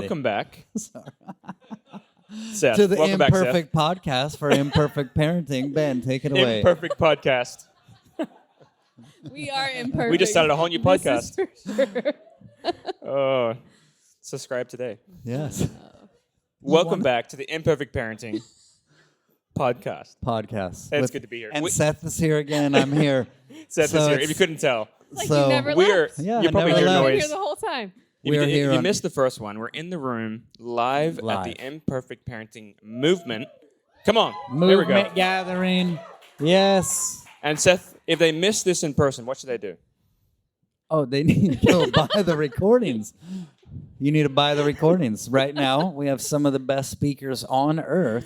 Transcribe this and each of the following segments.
Welcome back. Sorry. Seth, To the welcome back, Seth. Imperfect Podcast for Imperfect Parenting. Ben, take it away. Imperfect Podcast. We are imperfect. We just started a whole new podcast. This is for sure. Oh, subscribe today. Yes. Welcome back to the Imperfect Parenting Podcast. Podcast. It's good to be here. And Seth is here again. I'm here. Seth So is here. it's- If you couldn't tell, Like So you never we're left. Yeah, you probably never hear left. I've been noise. here the whole time. We're If here you on- missed the first one, we're in the room live at the Imperfect Parenting Movement. Come on, there we go. Movement gathering. Yes. And Seth, if they miss this in person, what should they do? Oh, they need to go buy the recordings. You need to buy the recordings. Right now, we have some of the best speakers on earth,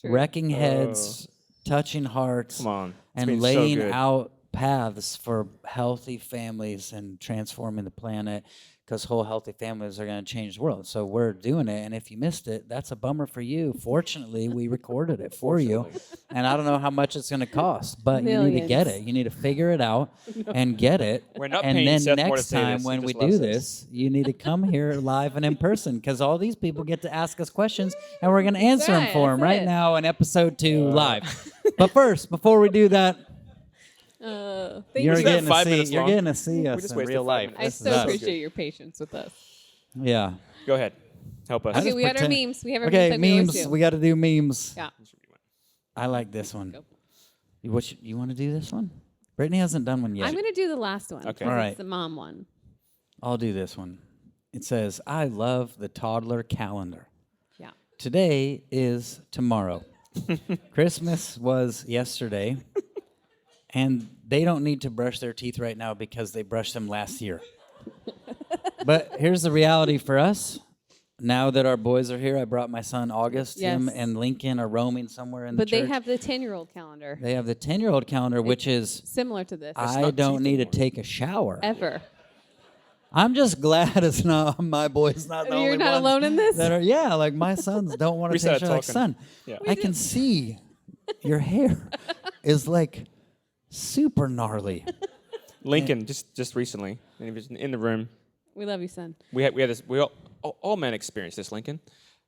true. wrecking heads, touching hearts, Come on, it's and been so laying good. out paths for healthy families and transforming the planet, because whole healthy families are going to change the world. So we're doing it, and if you missed it, that's a bummer for you. Fortunately, we recorded it for you, and I don't know how much it's going to cost, but you need to get Millions. it. You need to figure it out and get it. We're not and paying then Seth more to next say time this. He when just we loves do this. this, you need to come here live and in person, because all these people get to ask us questions, and we're going to answer them right, for them that's right it. now in episode 2 live. But first, before we do that, Thank you're you. that getting to 5 see. minutes You're long? getting to see We us just in wasted real 5 life. minutes. I This is so us. appreciate your patience with us. Yeah. Go ahead, help us. I Okay, just we got our pretend- memes. We have our Okay, memes. Like we always memes. do. We got to do memes. Yeah. I like this one. Go. You want to do this one? Brittany hasn't done one yet. I'm going to do the last one. Okay. 'cause All right. It's the mom one. I'll do this one. It says, I love the toddler calendar. Yeah. Today is tomorrow. Christmas was yesterday. And they don't need to brush their teeth right now because they brushed them last year. But here's the reality for us. Now that our boys are here, I brought my son August. Yes. Him and Lincoln are roaming somewhere in But the church. they have the 10-year-old calendar. They have the 10-year-old calendar, which is Similar to this. I not don't teeth need to anymore. take a shower. Ever. I'm just glad it's not my boys, not the You're only not ones alone in this? that are. Yeah, like my sons don't want We to take a started shower. Like, talking. son, Yeah. I can see your hair is like super gnarly. Lincoln just recently, and he was in the room. We love you, son. We had this. We all men experience this, Lincoln.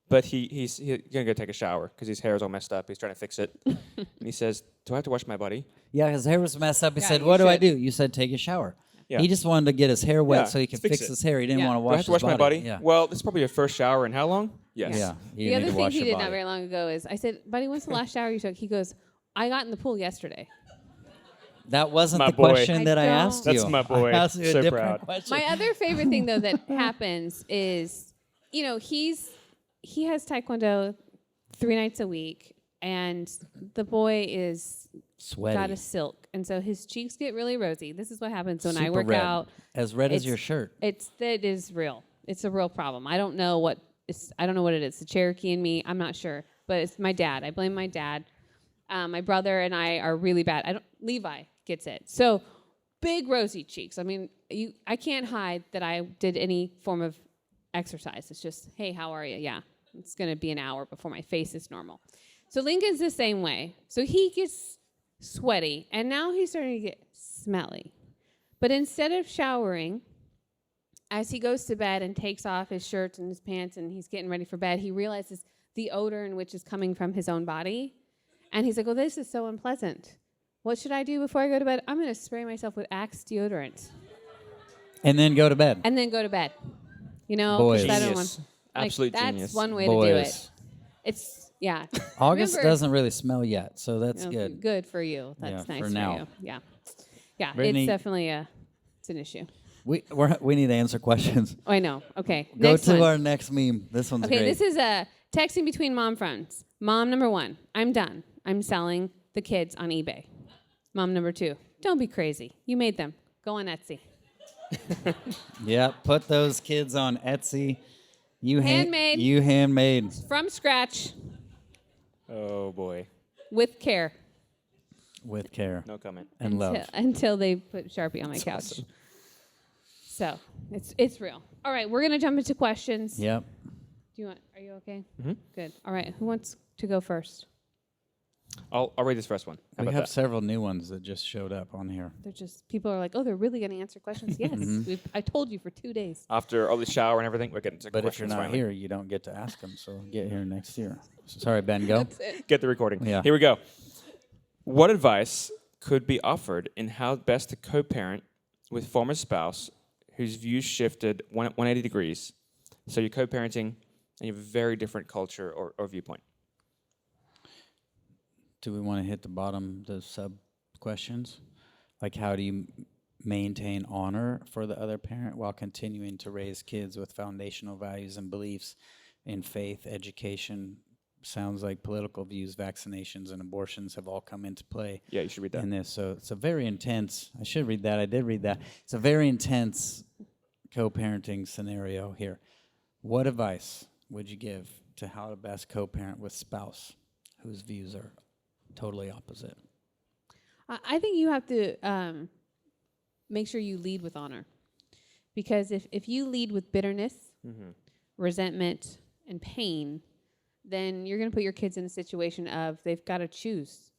But he's gonna go take a shower because his hair is all messed up. He's trying to fix it, and he says, "Do I have to wash my body?" Yeah, his hair was messed up. He Yeah, said, you "What do I should. do?" You said, "Take a shower." Yeah. He just wanted to get his hair wet Yeah, so he could fix fix it. his hair. He didn't Yeah. want to Do I wash have to wash his my body? Yeah. Well, this is probably your first shower in how long? Yes. Yeah. You The need other to thing wash he your did body. not very long ago is I said, buddy, when's the last shower you took? He goes, I got in the pool yesterday. That wasn't My the boy. question that I don't- asked you. That's my boy. I asked you a So different proud. question. My other favorite thing, though, that happens is, he has Taekwondo 3 nights a week, and the boy is Sweaty. got a silk, and so his cheeks get really rosy. This is what happens when I Super work red. out. As red as It's- your shirt. It is real. It's a real problem. I don't know what it is. The Cherokee in me, I'm not sure, but it's my dad. I blame my dad. My brother and I are really bad. Levi gets it. So big rosy cheeks. I mean, I can't hide that I did any form of exercise. It's just, hey, how are you? Yeah, it's going to be an hour before my face is normal. So Lincoln's the same way. So he gets sweaty, and now he's starting to get smelly. But instead of showering, as he goes to bed and takes off his shirt and his pants and he's getting ready for bed, he realizes the odor in which is coming from his own body. And he's like, oh, this is so unpleasant. What should I do before I go to bed? I'm going to spray myself with Axe deodorant And then go to bed. and then go to bed. 'cause Boys. I don't Genius. want, Absolute that's genius. one way to do it. Boys. It's, yeah. August Remember- doesn't really smell yet, so that's Okay, good. Good for you. Yeah, That's for nice for now. you. Yeah. Yeah, Brittany- it's definitely it's an issue. We need to answer questions. Oh, I know. Okay. Go next to one. our next meme. This one's Okay, great. this is texting between mom friends. Mom number 1, I'm done. I'm selling the kids on eBay. Mom number 2, don't be crazy. You made them. Go on Etsy. Yeah, put those kids on Etsy. You Handmade. You handmade. From scratch, Oh boy, with care. With care no comment. and love. Until they put Sharpie on my couch. awesome. So it's real. All right, we're gonna jump into questions. Yep. Are you okay? Mm-hmm. Good. All right, who wants to go first? I'll read this first one. How We about have that? several new ones that just showed up on here. They're just, people are like, oh, they're really going to answer questions? Yes. I told you for 2 days. After all the shower and everything, we're getting to But if you're questions not finally. here, you don't get to ask them. So get here next year. Sorry, Ben. Go. That's it. Get the recording. Yeah. Here we go. What advice could be offered in how best to co-parent with former spouse whose views shifted 180 degrees? So you're co-parenting and you have a very different culture or viewpoint. Do we want to hit the bottom, the sub questions? Like, how do you maintain honor for the other parent while continuing to raise kids with foundational values and beliefs in faith, education? Sounds like political views, vaccinations, and abortions have all come into play Yeah, you should read that. in this. So it's a very intense, I should read that, I did read that. It's a very intense co-parenting scenario here. What advice would you give to how to best co-parent with spouse whose views are totally opposite? I think you have to make sure you lead with honor. Because if you lead with bitterness, resentment, and pain, then you're going to put your kids in a situation of they've got to choose.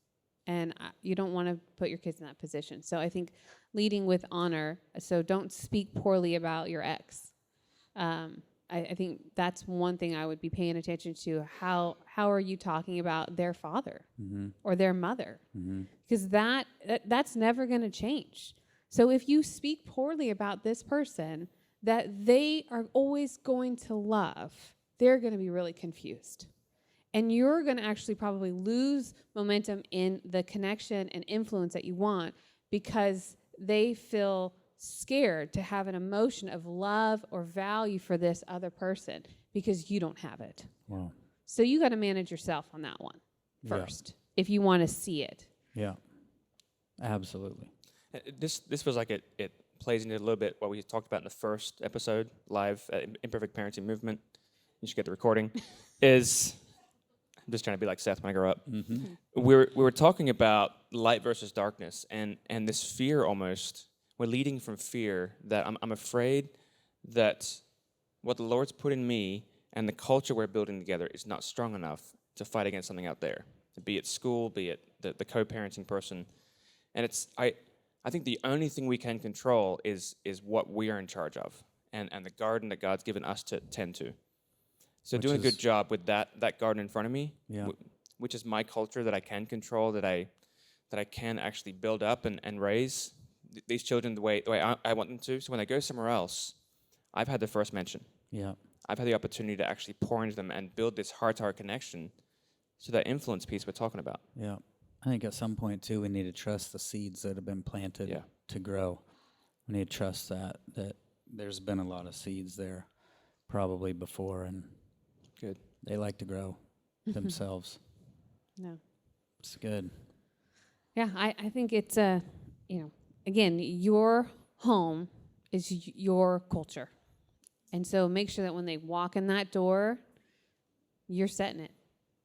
And you don't want to put your kids in that position. So I think leading with honor, so don't speak poorly about your ex. I think that's one thing I would be paying attention to. How are you talking about their father or their mother? Because that's never going to change. So if you speak poorly about this person that they are always going to love, they're going to be really confused. And you're going to actually probably lose momentum in the connection and influence that you want because they feel scared to have an emotion of love or value for this other person because you don't have it. Wow. So you got to manage yourself on that one first if you want to see it. Yeah, absolutely. This feels like it plays into a little bit what we talked about in the first episode, live at Imperfect Parenting Movement. You should get the recording. I'm just trying to be like Seth when I grow up. We were talking about light versus darkness and this fear almost. We're leading from fear that I'm afraid that what the Lord's put in me and the culture we're building together is not strong enough to fight against something out there, be it school, be it the co-parenting person. And I think the only thing we can control is what we are in charge of and the garden that God's given us to tend to. So Which doing a is- good job with that garden in front of me, Yeah. which is my culture that I can control, that I can actually build up and raise these children the way I want them to. So when they go somewhere else, I've had the first mention. Yeah. I've had the opportunity to actually pour into them and build this heart-to-heart connection. So that influence piece we're talking about. Yeah. I think at some point, too, we need to trust the seeds that have been planted to grow. We need to trust that there's been a lot of seeds there probably before, and Good. they like to grow themselves. No. It's good. Yeah, I think it's again, your home is your culture. And so make sure that when they walk in that door, you're setting it.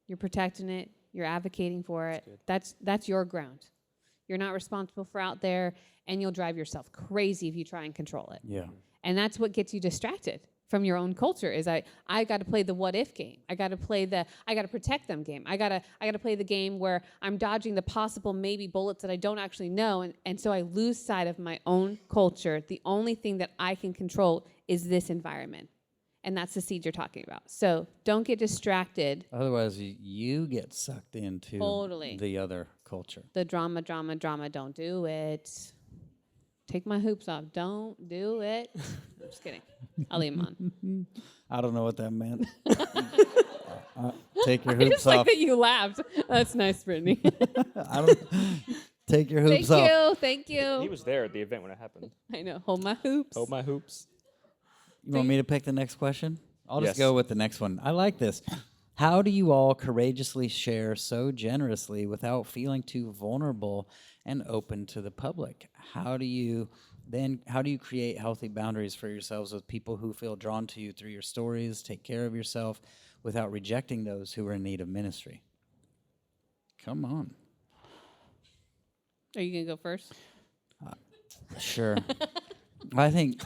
You're protecting it. You're advocating for it. That's your ground. You're not responsible for out there, and you'll drive yourself crazy if you try and control it. Yeah. And that's what gets you distracted from your own culture is I got to play the what if game. I got to play I got to protect them game. I got to play the game where I'm dodging the possible maybe bullets that I don't actually know. And so I lose sight of my own culture. The only thing that I can control is this environment. And that's the seed you're talking about. So don't get distracted. Otherwise, you get sucked into Totally. the other culture. The drama. Don't do it. Take my hoops off. Don't do it. I'm just kidding. I'll leave them on. I don't know what that meant. Take your I hoops just like off. that you laughed. That's nice, Brittney. I don't, take your hoops off. Thank He you. was there at the event when it happened. I know. Hold my hoops. Hold my hoops. You want me to pick the next question? I'll just Yes. go with the next one. I like this. How do you all courageously share so generously without feeling too vulnerable and open to the public? How do you create healthy boundaries for yourselves with people who feel drawn to you through your stories, take care of yourself without rejecting those who are in need of ministry? Come on. Are you going to go first? Sure. I think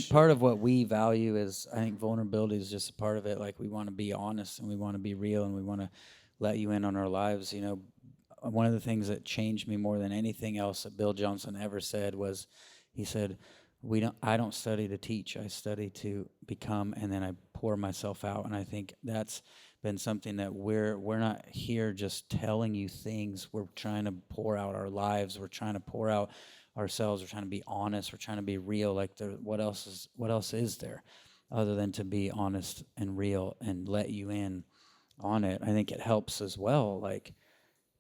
part of what we value is, I think vulnerability is just a part of it. Like, we want to be honest and we want to be real and we want to let you in on our lives. You know, one of the things that changed me more than anything else that Bill Johnson ever said was, he said, I don't study to teach. I study to become, and then I pour myself out. And I think that's been something that we're not here just telling you things. We're trying to pour out our lives. We're trying to pour out ourselves. We're trying to be honest. We're trying to be real. Like, what else is there other than to be honest and real and let you in on it? I think it helps as well. Like,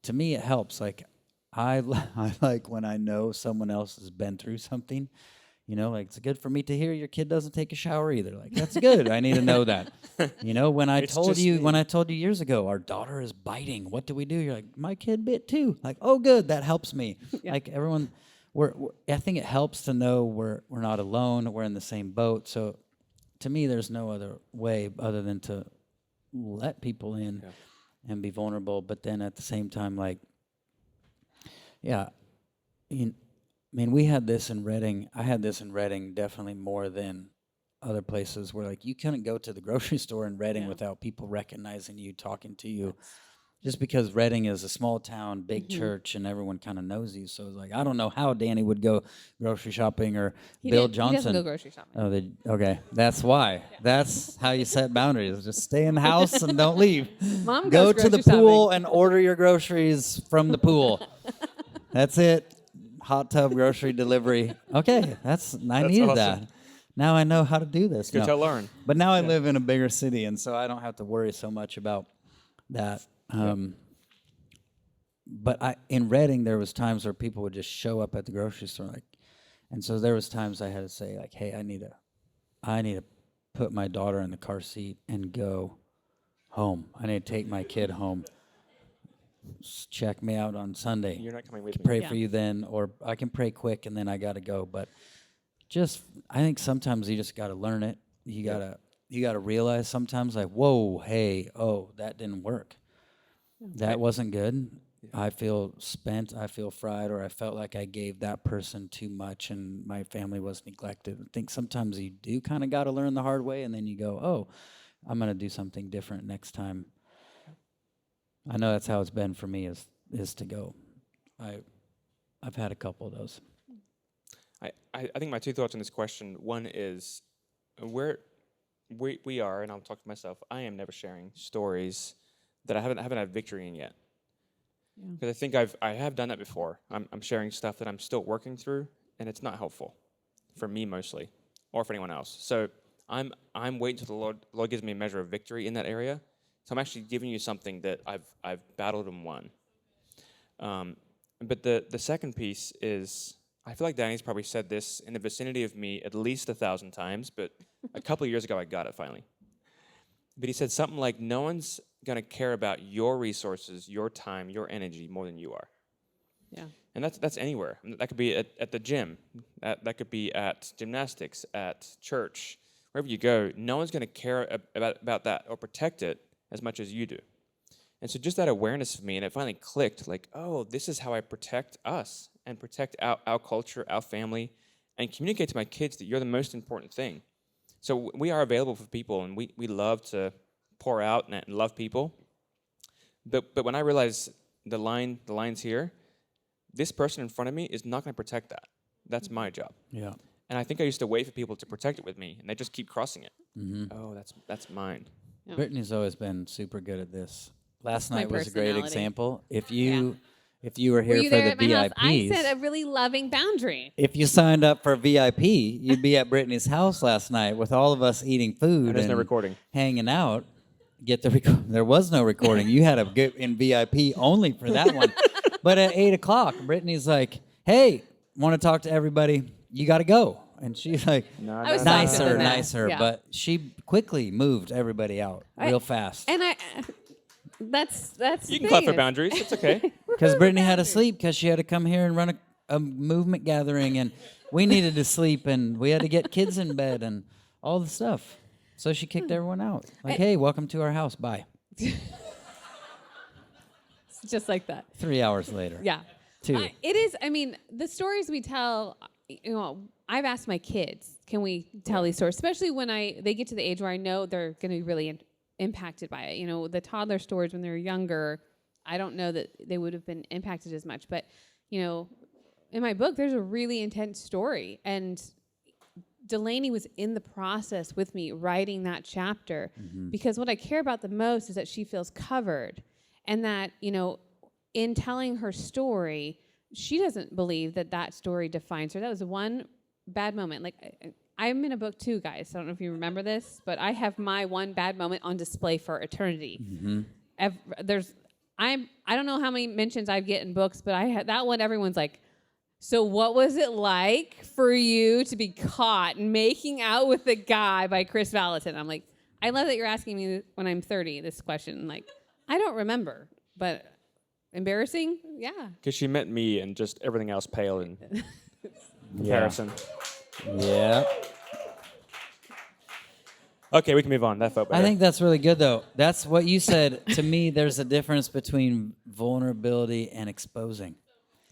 to me, it helps. Like, I like when I know someone else has been through something. You know, like, it's good for me to hear your kid doesn't take a shower either. Like, that's good. I need to know that. You know, when I told you years ago, our daughter is biting, what do we do? You're like, my kid bit too. Like, oh, good, that helps me. Yeah. Like, everyone, I think it helps to know we're not alone. We're in the same boat. So, to me, there's no other way other than to let people in and be vulnerable. But then at the same time, like, I mean, we had this in Reading. I had this in Reading definitely more than other places where, like, you couldn't go to the grocery store in Reading without people recognizing you, talking to you. Just because Reading is a small town, big church, and everyone kind of knows you. So it's like, I don't know how Danny would go grocery shopping or Bill Johnson. He doesn't go grocery shopping. Oh, okay. That's why. Yeah. That's how you set boundaries. Just stay in the house and don't leave. Mom go goes to the shopping. pool and order your groceries from the pool. That's it. Hot tub grocery delivery. Okay, that's needed awesome. That. Now I know how to do this. Good to learn. But now I live in a bigger city, and so I don't have to worry so much about that. But in Reading, there was times where people would just show up at the grocery store, like, and so there was times I had to say, like, hey, I need to put my daughter in the car seat and go home. I need to take my kid home. Check me out on Sunday. You're not coming with me. Pray for you then, or I can pray quick and then I got to go. But I think sometimes you just got to learn it. You gotta realize sometimes, like, whoa, hey, oh, that didn't work. That wasn't good. I feel spent. I feel fried, or I felt like I gave that person too much and my family was neglected. I think sometimes you do kind of got to learn the hard way, and then you go, oh, I'm gonna do something different next time. I know that's how it's been for me, is to go. I've had a couple of those. I think my two thoughts on this question. One is where we are, and I'll talk to myself. I am never sharing stories that I haven't had victory in yet. Because I think I have done that before. I'm sharing stuff that I'm still working through, and it's not helpful for me mostly, or for anyone else. So I'm waiting till the Lord gives me a measure of victory in that area. So I'm actually giving you something that I've battled and won. But the second piece is, I feel like Danny's probably said this in the vicinity of me at least 1,000 times, but a couple of years ago I got it finally. But he said something like, no one's going to care about your resources, your time, your energy more than you are. Yeah. And that's anywhere. That could be at the gym. That could be at gymnastics, at church, wherever you go. No one's going to care about that or protect it as much as you do. And so just that awareness of me, and it finally clicked, like, oh, this is how I protect us and protect our culture, our family, and communicate to my kids that you're the most important thing. So we are available for people, and we love to pour out and love people. But when I realize the line's here, this person in front of me is not going to protect that. That's my job. Yeah. And I think I used to wait for people to protect it with me, and they just keep crossing it. Mm-hmm. Oh, that's mine. Yeah. Brittney's always been super good at this. Last My night was a great personality. example. If you were here Were you for there the at my house? I VIPs, set a really loving boundary. if you signed up for VIP, you'd be at Brittany's house last night with all of us eating food There's and no recording. hanging out. There was no recording. You had to get in VIP only for that one. But at 8 o'clock, Brittany's like, "Hey, want to talk to everybody? You got to go." And she's like, I was softer than that. nicer, Yeah. but she quickly moved everybody out real fast. And that's the You can thing. clap for boundaries. It's okay. Because Brittany had to sleep because she had to come here and run a movement gathering, and we needed to sleep, and we had to get kids in bed and all the stuff. So she kicked everyone out. Like, hey, welcome to our house. Bye. It's just like that. 3 hours later. Yeah. 2. It is, I mean, the stories we tell, I've asked my kids, can we tell these stories? Especially when they get to the age where I know they're going to be really impacted by it. The toddler stories when they're younger, I don't know that they would have been impacted as much. But, you know, in my book, there's a really intense story. And Delaney was in the process with me writing that chapter because what I care about the most is that she feels covered and that, you know, in telling her story, she doesn't believe that that story defines her. That was one bad moment. Like, I'm in a book too, guys. I don't know if you remember this, but I have my one bad moment on display for eternity. I don't know how many mentions I get in books, but I had that one. Everyone's like, so what was it like for you to be caught making out with a guy by Chris Valentin? I'm like, I love that you're asking me when I'm 30 this question. Like, I don't remember, but embarrassing? Yeah. Because she met me and just everything else paled in comparison. Yeah. Okay, we can move on. That felt better. I think that's really good, though. That's what you said. To me, there's a difference between vulnerability and exposing.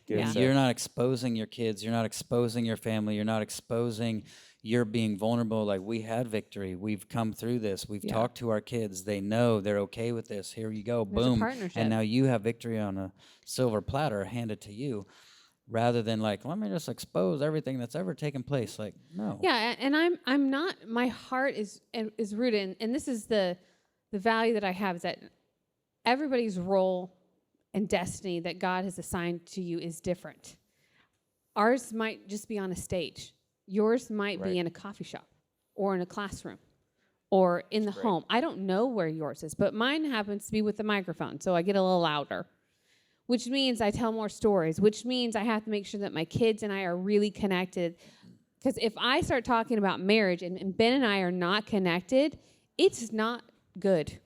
Good Yeah. stuff. You're not exposing your kids. You're not exposing your family. You're not exposing you're being vulnerable. Like, we had victory. We've come through this. We've talked to our kids. They know they're okay with this. Here you go. There's a Boom. partnership. And now you have victory on a silver platter handed to you, rather than like, let me just expose everything that's ever taken place. Like, no. Yeah, and I'm not. My heart is rooted in, and this is the value that I have, is that everybody's role and destiny that God has assigned to you is different. Ours might just be on a stage. Yours might be in a coffee shop or in a classroom or in the home. I don't know where yours is, but mine happens to be with the microphone, so I get a little louder, which means I tell more stories, which means I have to make sure that my kids and I are really connected. Because if I start talking about marriage and Ben and I are not connected, it's not good.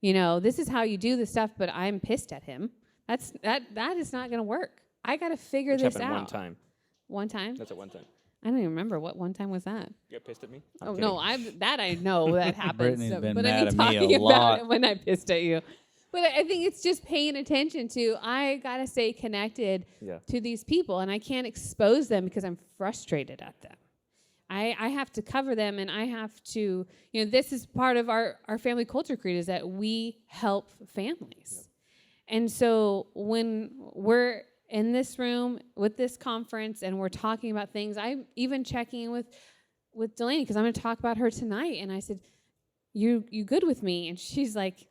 You know, this is how you do this stuff, but I'm pissed at him. That is not going to work. I got to figure Which this happened out. one time. One time? That's at one time. I don't even remember what one time was that. You got pissed at me? Oh, no, I know that happens. Brittany's been but mad I mean, at me a talking about lot. it when I pissed at you. But I think it's just paying attention to, I got to stay connected to these people, and I can't expose them because I'm frustrated at them. I have to cover them, and I have to, you know, this is part of our family culture creed, is that we help families. And so when we're in this room with this conference and we're talking about things, I'm even checking in with Delaney because I'm going to talk about her tonight. And I said, you good with me? And she's like,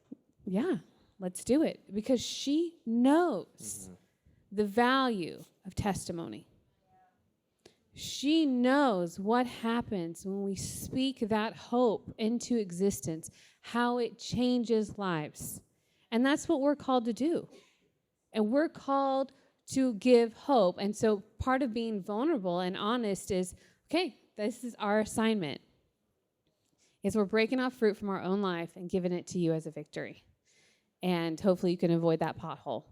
yeah, let's do it. Because she knows the value of testimony. She knows what happens when we speak that hope into existence, how it changes lives. And that's what we're called to do. And we're called to give hope. And so part of being vulnerable and honest is, okay, this is our assignment. Is we're breaking off fruit from our own life and giving it to you as a victory. And hopefully you can avoid that pothole,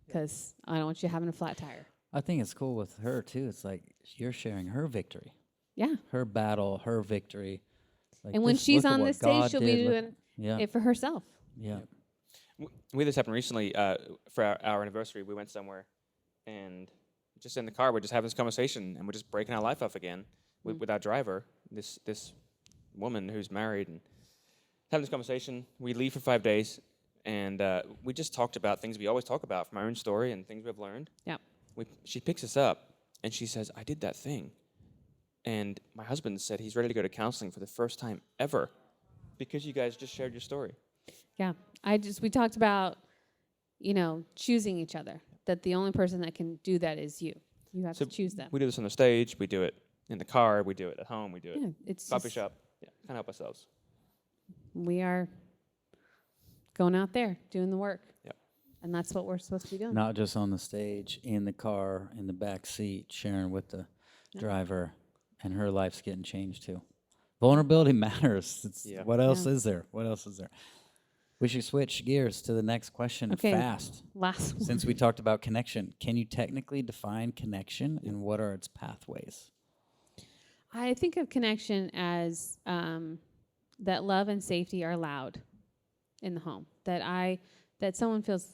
because I don't want you having a flat tire. I think it's cool with her, too. It's like you're sharing her victory. Yeah. Her battle, her victory. Like, And when just she's look at on what this stage, God she'll did. be Look- doing it for herself. Yeah. We had this happen recently for our anniversary. We went somewhere, and just in the car, we're just having this conversation, and we're just breaking our life off again with our driver, this woman who's married, and having this conversation. We leave for 5 days, and we just talked about things we always talk about from our own story and things we've learned. Yeah. She picks us up, and she says, I did that thing. And my husband said he's ready to go to counseling for the first time ever because you guys just shared your story. Yeah. We talked about, choosing each other, that the only person that can do that is you. You have to choose them. We do this on the stage. We do it in the car. We do it at home. We do it It's coffee shop. Yeah, kind of help ourselves. We are going out there, doing the work. Yep. And that's what we're supposed to be doing. Not just on the stage, in the car, in the back seat, sharing with the driver, and her life's getting changed too. Vulnerability matters. What else is there? What else is there? We should switch gears to the next question fast. Last one. Since we talked about connection, can you technically define connection, and what are its pathways? I think of connection as that love and safety are allowed in the home. That someone feels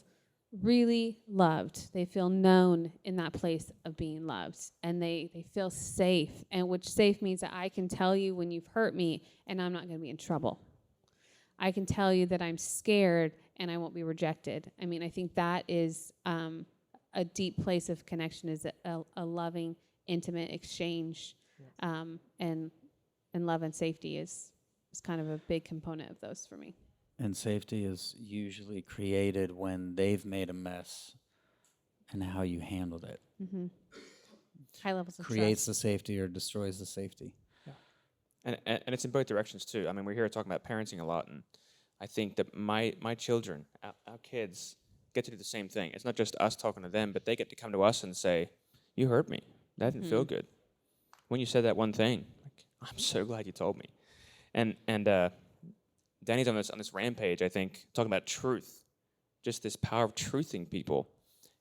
really loved. They feel known in that place of being loved. And they feel safe. And which safe means that I can tell you when you've hurt me and I'm not going to be in trouble. I can tell you that I'm scared and I won't be rejected. I mean, I think that is a deep place of connection, is a loving, intimate exchange. And love and safety is kind of a big component of those for me. And safety is usually created when they've made a mess and how you handled it. Mm-hmm. High levels of Creates trust. the safety or destroys the safety. And it's in both directions too. I mean, we're here talking about parenting a lot, and I think that my children, our kids, get to do the same thing. It's not just us talking to them, but they get to come to us and say, "You hurt me. That didn't feel good. When you said that one thing, like, I'm so glad you told me." And Danny's on this rampage, I think, talking about truth, just this power of truthing people,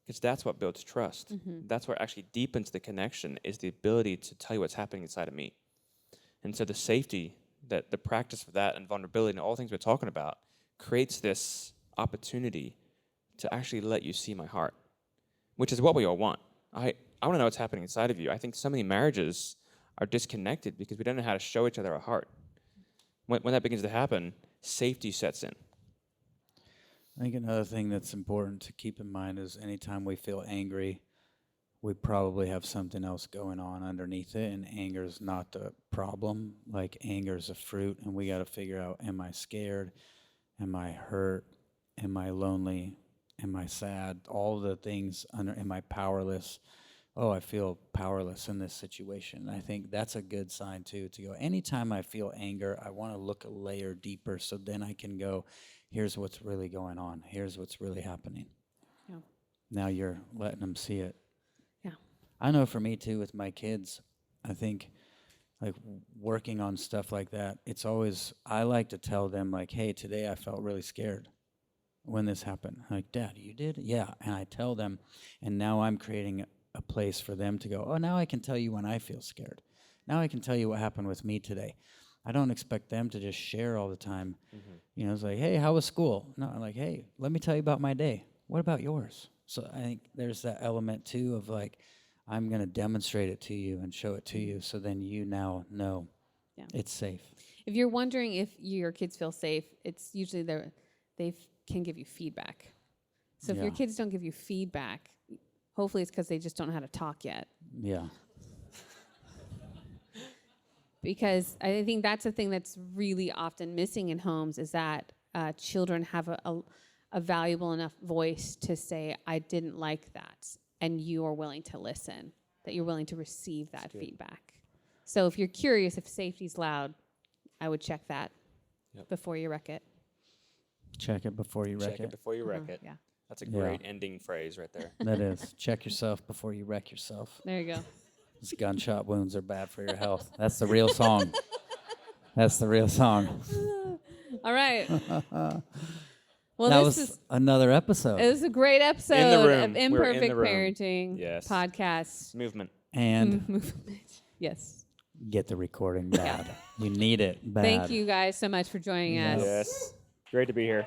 because that's what builds trust. That's what actually deepens the connection, is the ability to tell you what's happening inside of me. And so the safety, that the practice of that and vulnerability and all the things we're talking about creates this opportunity to actually let you see my heart, which is what we all want. I want to know what's happening inside of you. I think so many marriages are disconnected because we don't know how to show each other our heart. When that begins to happen, safety sets in. I think another thing that's important to keep in mind is anytime we feel angry, we probably have something else going on underneath it, and anger is not the problem. Like, anger is a fruit, and we got to figure out, am I scared? Am I hurt? Am I lonely? Am I sad? All the things am I powerless? Oh, I feel powerless in this situation. And I think that's a good sign too, to go, anytime I feel anger, I want to look a layer deeper, so then I can go, here's what's really going on. Here's what's really happening. Yeah. Now you're letting them see it. Yeah. I know for me too, with my kids, I think like working on stuff like that, it's always, I like to tell them like, hey, today I felt really scared when this happened. I'm like, Dad, you did? Yeah. And I tell them, and now I'm creating a place for them to go, oh, now I can tell you when I feel scared. Now I can tell you what happened with me today. I don't expect them to just share all the time. You know, it's like, hey, how was school? No, I'm like, hey, let me tell you about my day. What about yours? So I think there's that element too of like, I'm going to demonstrate it to you and show it to you, so then you now know it's safe. If you're wondering if your kids feel safe, it's usually they can give you feedback. So if your kids don't give you feedback, hopefully it's because they just don't know how to talk yet. Yeah. Because I think that's the thing that's really often missing in homes, is that children have a valuable enough voice to say, I didn't like that, and you are willing to listen, that you're willing to receive that feedback. So if you're curious if safety's loud, I would check that before you wreck it. Check it before you wreck Check it before you wreck it. Yeah. That's a great ending phrase right there. That is. Check yourself before you wreck yourself. There you go. These gunshot wounds are bad for your health. That's the real song. That's the real song. All right. Well, That this was another episode. It was a great episode In the room. of We're in Imperfect the room. Parenting podcast. Movement. And Movement. Yes. get the recording bad. You need it bad. Thank you guys so much for joining us. Yes. Great to be here.